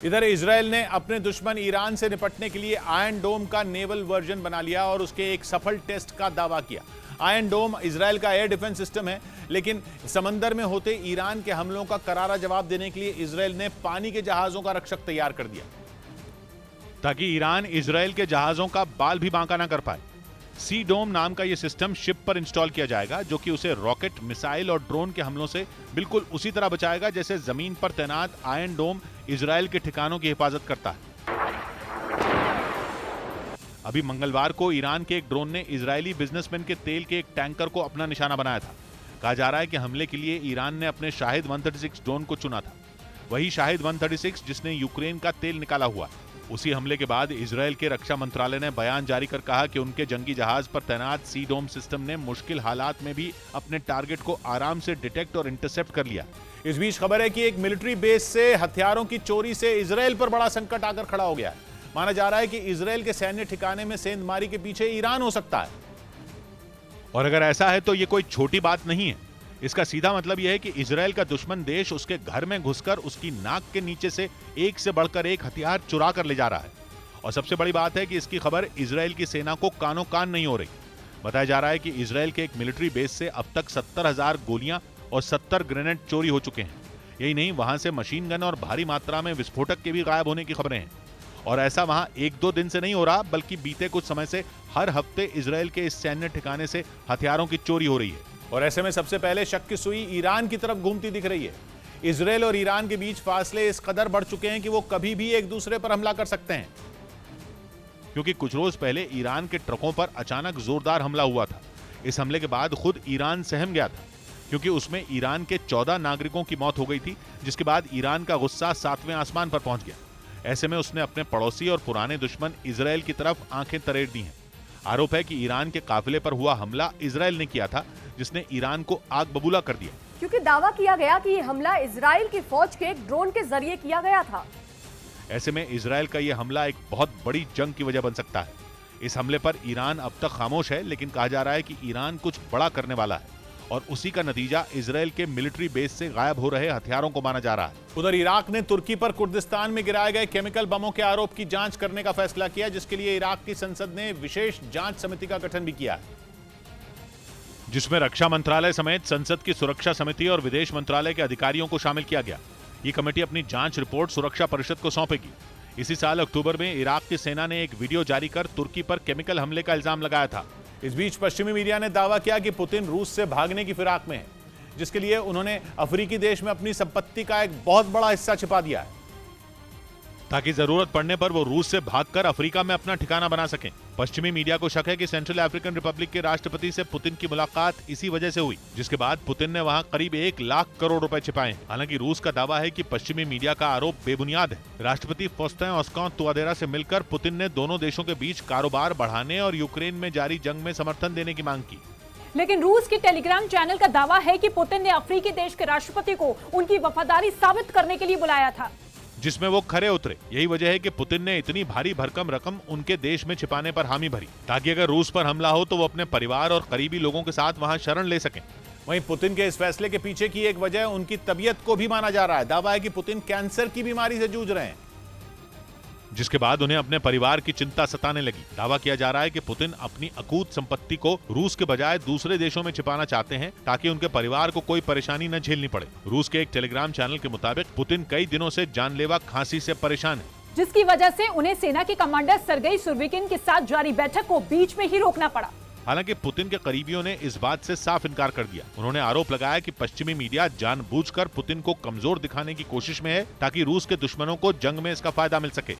इधर इजराइल ने अपने दुश्मन ईरान से निपटने के लिए आयरन डोम का नेवल वर्जन बना लिया और उसके एक सफल टेस्ट का दावा किया। आयरन डोम इजराइल का एयर डिफेंस सिस्टम है, लेकिन समंदर में होते ईरान के हमलों का करारा जवाब देने के लिए इजराइल ने पानी के जहाजों का रक्षक तैयार कर दिया ताकि ईरान इजराइल के जहाजों का बाल भी बांका ना कर पाए। सी डोम नाम का यह सिस्टम शिप पर इंस्टॉल किया जाएगा, जो कि उसे रॉकेट, मिसाइल और ड्रोन के हमलों से बिल्कुल उसी तरह बचाएगा जैसे जमीन पर तैनात आयरन डोम इजराइल के ठिकानों की हिफाजत करता है। अभी मंगलवार को ईरान के एक ड्रोन ने इजरायली बिजनेसमैन के तेल के एक टैंकर को अपना निशाना बनाया था। कहा जा रहा है कि हमले के लिए ईरान ने अपने शाहिद 136 ड्रोन को चुना था, वही शाहिद 136 जिसने यूक्रेन का तेल निकाला हुआ है। उसी हमले के बाद इजराइल के रक्षा मंत्रालय ने बयान जारी कर कहा कि उनके जंगी जहाज पर तैनात सी डोम सिस्टम ने मुश्किल हालात में भी अपने टारगेट को आराम से डिटेक्ट और इंटरसेप्ट कर लिया। इस बीच खबर है कि एक मिलिट्री बेस से हथियारों की चोरी से इजराइल पर बड़ा संकट आकर खड़ा हो गया है। माना जा रहा है कि इजराइल के सैन्य ठिकाने में सेंधमारी के पीछे ईरान हो सकता है, और अगर ऐसा है तो यह कोई छोटी बात नहीं है। इसका सीधा मतलब यह है कि इजराइल का दुश्मन देश उसके घर में घुसकर उसकी नाक के नीचे से एक से बढ़कर एक हथियार चुरा कर ले जा रहा है। और सबसे बड़ी बात है कि इसकी खबर इजराइल की सेना को कानों कान नहीं हो रही। बताया जा रहा है कि इजराइल के एक मिलिट्री बेस से अब तक 70,000 गोलियां और 70 ग्रेनेड चोरी हो चुके हैं। यही नहीं, वहां से मशीन गन और भारी मात्रा में विस्फोटक के भी गायब होने की खबरें हैं। और ऐसा वहां 1-2 दिन से नहीं हो रहा, बल्कि बीते कुछ समय से हर हफ्ते इजराइल के इस सैन्य ठिकाने से हथियारों की चोरी हो रही है। और ऐसे में सबसे पहले शक की सुई ईरान की तरफ घूमती दिख रही है। इजराइल और ईरान के बीच फासले इस कदर बढ़ चुके हैं कि वो कभी भी एक दूसरे पर हमला कर सकते हैं, क्योंकि कुछ रोज पहले ईरान के ट्रकों पर अचानक जोरदार हमला हुआ था। इस हमले के बाद खुद ईरान सहम गया था, क्योंकि उसमें ईरान के 14 नागरिकों की मौत हो गई थी, जिसके बाद ईरान का गुस्सा 7वें आसमान पर पहुंच गया। ऐसे में उसने अपने पड़ोसी और पुराने दुश्मन इजराइल की तरफ आंखें तरेड़ दी हैं। आरोप है कि ईरान के काफिले पर हुआ हमला इजराइल ने किया था, जिसने ईरान को आग बबूला कर दिया, क्योंकि दावा किया गया कि यह हमला इजराइल की फौज के एक ड्रोन के जरिए किया गया था। ऐसे में इजराइल का यह हमला एक बहुत बड़ी जंग की वजह बन सकता है। इस हमले पर ईरान अब तक खामोश है, लेकिन कहा जा रहा है कि ईरान कुछ बड़ा करने वाला है, और उसी का नतीजा इजराइल के मिलिट्री बेस से गायब हो रहे हथियारों को माना जा रहा है। उधर इराक ने तुर्की पर कुर्दिस्तान में गिराए गए केमिकल बमों के आरोप की जांच करने का फैसला किया, जिसके लिए इराक की संसद ने विशेष जांच समिति का गठन भी किया है, जिसमें रक्षा मंत्रालय समेत संसद की सुरक्षा समिति और विदेश मंत्रालय के अधिकारियों को शामिल किया गया। ये कमेटी अपनी जांच रिपोर्ट सुरक्षा परिषद को सौंपेगी। इसी साल अक्टूबर में इराक की सेना ने एक वीडियो जारी कर तुर्की पर केमिकल हमले का इल्जाम लगाया था। इस बीच पश्चिमी मीडिया ने दावा किया कि पुतिन रूस से भागने की फिराक में है, जिसके लिए उन्होंने अफ्रीकी देश में अपनी संपत्ति का एक बहुत बड़ा हिस्सा छिपा दिया है, ताकि जरूरत पड़ने पर वो रूस से भागकर अफ्रीका में अपना ठिकाना बना सकें। पश्चिमी मीडिया को शक है कि सेंट्रल अफ्रीकन रिपब्लिक के राष्ट्रपति से पुतिन की मुलाकात इसी वजह से हुई, जिसके बाद पुतिन ने वहां करीब 1 लाख करोड़ रुपए छिपाए हैं। हालांकि रूस का दावा है कि पश्चिमी मीडिया का आरोप बेबुनियाद है। राष्ट्रपति फौस्टैन ओस्कान तुआदेरा से मिलकर पुतिन ने दोनों देशों के बीच कारोबार बढ़ाने और यूक्रेन में जारी जंग में समर्थन देने की मांग की। लेकिन रूस के टेलीग्राम चैनल का दावा है कि पुतिन ने अफ्रीकी देश के राष्ट्रपति को उनकी वफादारी साबित करने के लिए बुलाया था, जिसमें वो खरे उतरे। यही वजह है कि पुतिन ने इतनी भारी भरकम रकम उनके देश में छिपाने पर हामी भरी, ताकि अगर रूस पर हमला हो तो वो अपने परिवार और करीबी लोगों के साथ वहां शरण ले सकें। वहीं पुतिन के इस फैसले के पीछे की एक वजह उनकी तबीयत को भी माना जा रहा है। दावा है कि पुतिन कैंसर की बीमारी से जूझ रहे हैं, जिसके बाद उन्हें अपने परिवार की चिंता सताने लगी। दावा किया जा रहा है कि पुतिन अपनी अकूत संपत्ति को रूस के बजाय दूसरे देशों में छिपाना चाहते हैं, ताकि उनके परिवार को कोई परेशानी न झेलनी पड़े। रूस के एक टेलीग्राम चैनल के मुताबिक पुतिन कई दिनों से जानलेवा खांसी से परेशान है, जिसकी वजह से उन्हें सेना के कमांडर सरगेई सुरोविकिन के साथ जारी बैठक को बीच में ही रोकना पड़ा। हालांकि पुतिन के करीबियों ने इस बात से साफ इनकार कर दिया। उन्होंने आरोप लगाया कि पश्चिमी मीडिया जानबूझकर पुतिन को कमजोर दिखाने की कोशिश में है, ताकि रूस के दुश्मनों को जंग में इसका फायदा मिल सके।